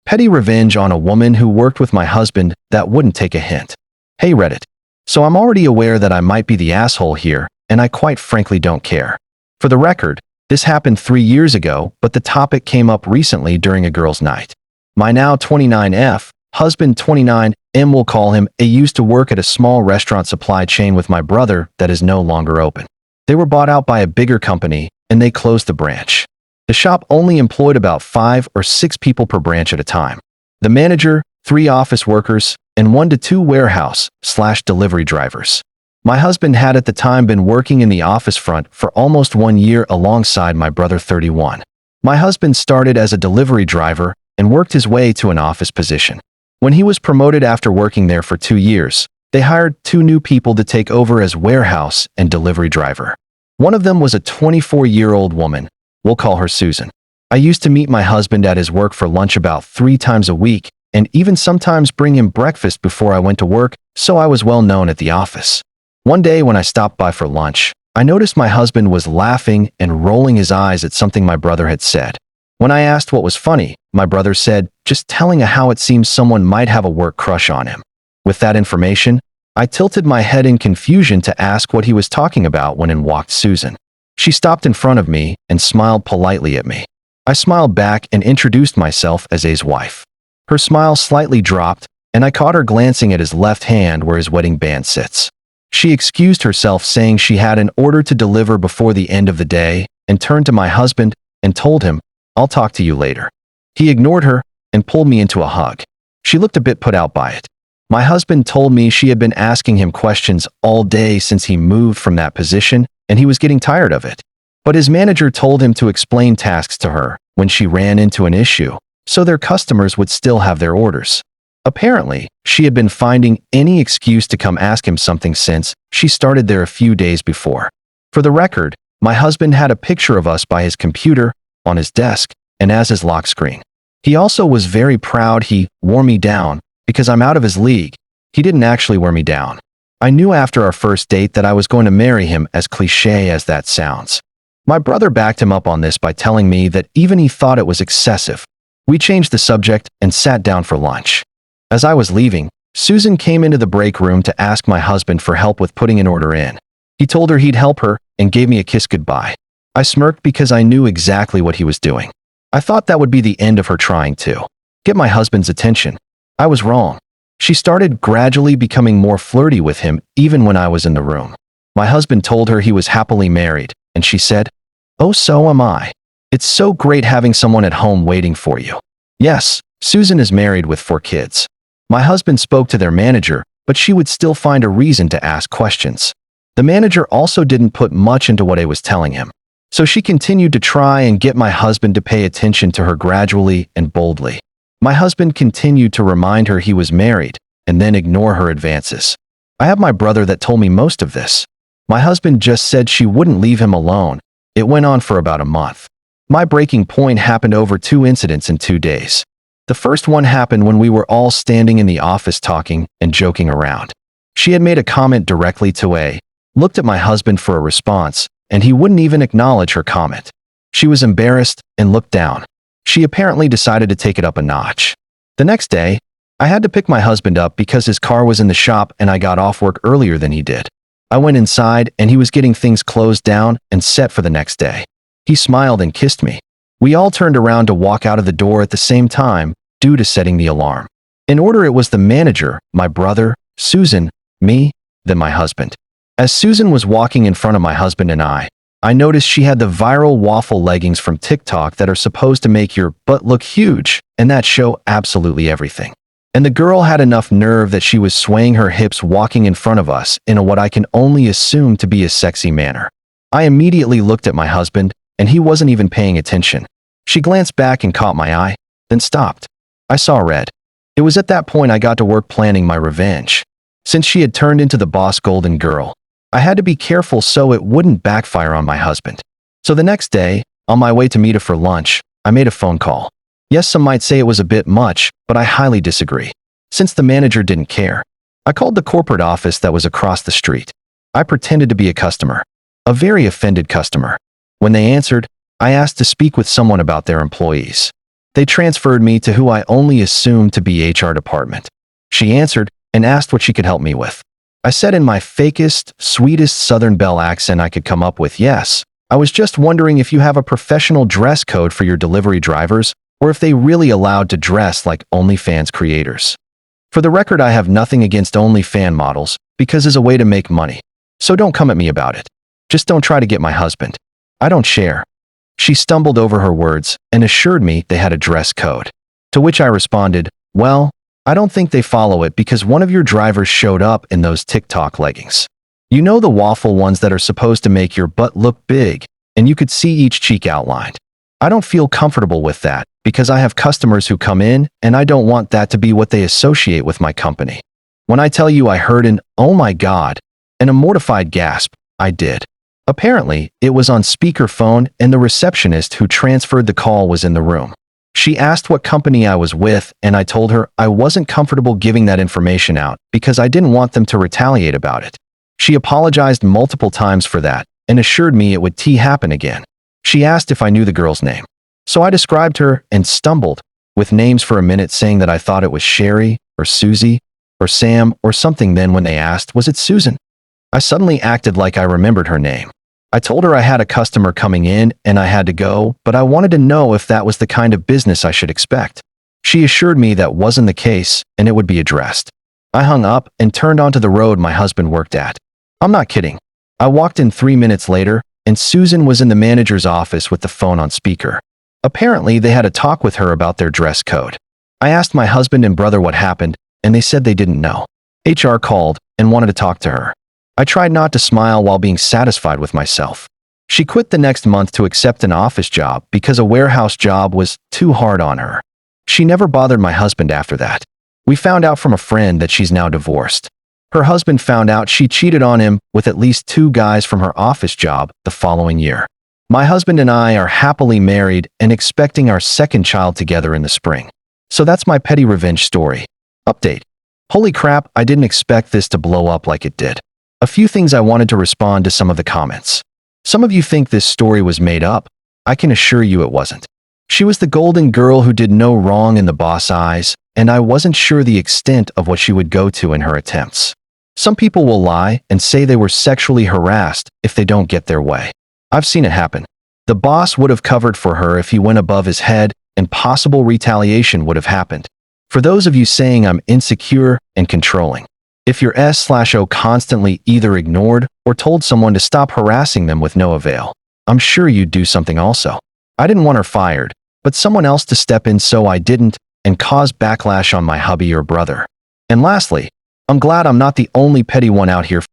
Petty revenge on a woman who worked with my husband that wouldn't take a hint. Hey Reddit. So I'm already aware that I might be the asshole here, and I quite frankly don't care. For the record, this happened 3 years ago, but the topic came up recently during a girls' night. My now 29F, husband 29M we'll call him, used to work at a small restaurant supply chain with my brother that is no longer open. They were bought out by a bigger company, and they closed the branch. The shop only employed about 5 or 6 people per branch at a time. The manager, 3 office workers, and 1 to 2 warehouse/delivery drivers. My husband had at the time been working in the office front for almost 1 year alongside my brother 31. My husband started as a delivery driver and worked his way to an office position. When he was promoted after working there for 2 years, they hired 2 new people to take over as warehouse and delivery driver. One of them was a 24-year-old woman. We'll call her Susan. I used to meet my husband at his work for lunch about 3 times a week, and even sometimes bring him breakfast before I went to work, so I was well known at the office. One day when I stopped by for lunch, I noticed my husband was laughing and rolling his eyes at something my brother had said. When I asked what was funny, my brother said, just telling how it seems someone might have a work crush on him. With that information, I tilted my head in confusion to ask what he was talking about when in walked Susan. She stopped in front of me and smiled politely at me. I smiled back and introduced myself as A's wife. Her smile slightly dropped, and I caught her glancing at his left hand where his wedding band sits. She excused herself, saying she had an order to deliver before the end of the day, and turned to my husband and told him, "I'll talk to you later." He ignored her and pulled me into a hug. She looked a bit put out by it. My husband told me she had been asking him questions all day since he moved from that position, and he was getting tired of it. But his manager told him to explain tasks to her when she ran into an issue, so their customers would still have their orders. Apparently, she had been finding any excuse to come ask him something since she started there a few days before. For the record, my husband had a picture of us by his computer, on his desk, and as his lock screen. He also was very proud he wore me down because I'm out of his league. He didn't actually wear me down. I knew after our first date that I was going to marry him, as cliché as that sounds. My brother backed him up on this by telling me that even he thought it was excessive. We changed the subject and sat down for lunch. As I was leaving, Susan came into the break room to ask my husband for help with putting an order in. He told her he'd help her and gave me a kiss goodbye. I smirked because I knew exactly what he was doing. I thought that would be the end of her trying to get my husband's attention. I was wrong. She started gradually becoming more flirty with him even when I was in the room. My husband told her he was happily married, and she said, "Oh, so am I. It's so great having someone at home waiting for you." Yes, Susan is married with 4 kids. My husband spoke to their manager, but she would still find a reason to ask questions. The manager also didn't put much into what I was telling him. So she continued to try and get my husband to pay attention to her gradually and boldly. My husband continued to remind her he was married, and then ignore her advances. I have my brother that told me most of this. My husband just said she wouldn't leave him alone. It went on for about a month. My breaking point happened over 2 incidents in 2 days. The first one happened when we were all standing in the office talking and joking around. She had made a comment directly to A, looked at my husband for a response, and he wouldn't even acknowledge her comment. She was embarrassed and looked down. She apparently decided to take it up a notch. The next day, I had to pick my husband up because his car was in the shop and I got off work earlier than he did. I went inside and he was getting things closed down and set for the next day. He smiled and kissed me. We all turned around to walk out of the door at the same time due to setting the alarm. In order, it was the manager, my brother, Susan, me, then my husband. As Susan was walking in front of my husband and I noticed she had the viral waffle leggings from TikTok that are supposed to make your butt look huge and that show absolutely everything. And the girl had enough nerve that she was swaying her hips walking in front of us in what I can only assume to be a sexy manner. I immediately looked at my husband, and he wasn't even paying attention. She glanced back and caught my eye, then stopped. I saw red. It was at that point I got to work planning my revenge. Since she had turned into the boss golden girl, I had to be careful so it wouldn't backfire on my husband. So the next day, on my way to meet her for lunch, I made a phone call. Yes, some might say it was a bit much, but I highly disagree. Since the manager didn't care, I called the corporate office that was across the street. I pretended to be a customer, a very offended customer. When they answered, I asked to speak with someone about their employees. They transferred me to who I only assumed to be HR department. She answered and asked what she could help me with. I said in my fakest, sweetest Southern Belle accent I could come up with, yes. I was just wondering if you have a professional dress code for your delivery drivers, or if they really allowed to dress like OnlyFans creators. For the record, I have nothing against OnlyFans models, because it's a way to make money. So don't come at me about it. Just don't try to get my husband. I don't share. She stumbled over her words and assured me they had a dress code. To which I responded, well, I don't think they follow it because one of your drivers showed up in those TikTok leggings. You know, the waffle ones that are supposed to make your butt look big, and you could see each cheek outlined. I don't feel comfortable with that because I have customers who come in and I don't want that to be what they associate with my company. When I tell you I heard an, oh my God, and a mortified gasp, I did. Apparently, it was on speakerphone and the receptionist who transferred the call was in the room. She asked what company I was with and I told her I wasn't comfortable giving that information out because I didn't want them to retaliate about it. She apologized multiple times for that and assured me it would happen again. She asked if I knew the girl's name. So I described her and stumbled with names for a minute, saying that I thought it was Sherry or Susie or Sam or something. Then when they asked, was it Susan? I suddenly acted like I remembered her name. I told her I had a customer coming in and I had to go, but I wanted to know if that was the kind of business I should expect. She assured me that wasn't the case and it would be addressed. I hung up and turned onto the road my husband worked at. I'm not kidding. I walked in 3 minutes later and Susan was in the manager's office with the phone on speaker. Apparently, they had a talk with her about their dress code. I asked my husband and brother what happened, and they said they didn't know. HR called and wanted to talk to her. I tried not to smile while being satisfied with myself. She quit the next month to accept an office job because a warehouse job was too hard on her. She never bothered my husband after that. We found out from a friend that she's now divorced. Her husband found out she cheated on him with at least 2 guys from her office job the following year. My husband and I are happily married and expecting our 2nd child together in the spring. So that's my petty revenge story. Update. Holy crap, I didn't expect this to blow up like it did. A few things I wanted to respond to some of the comments. Some of you think this story was made up. I can assure you it wasn't. She was the golden girl who did no wrong in the boss eyes, and I wasn't sure the extent of what she would go to in her attempts. Some people will lie and say they were sexually harassed if they don't get their way. I've seen it happen. The boss would have covered for her if he went above his head, and possible retaliation would have happened. For those of you saying I'm insecure and controlling, if your S/O constantly either ignored or told someone to stop harassing them with no avail, I'm sure you'd do something also. I didn't want her fired, but someone else to step in, so I didn't, and cause backlash on my hubby or brother. And lastly, I'm glad I'm not the only petty one out here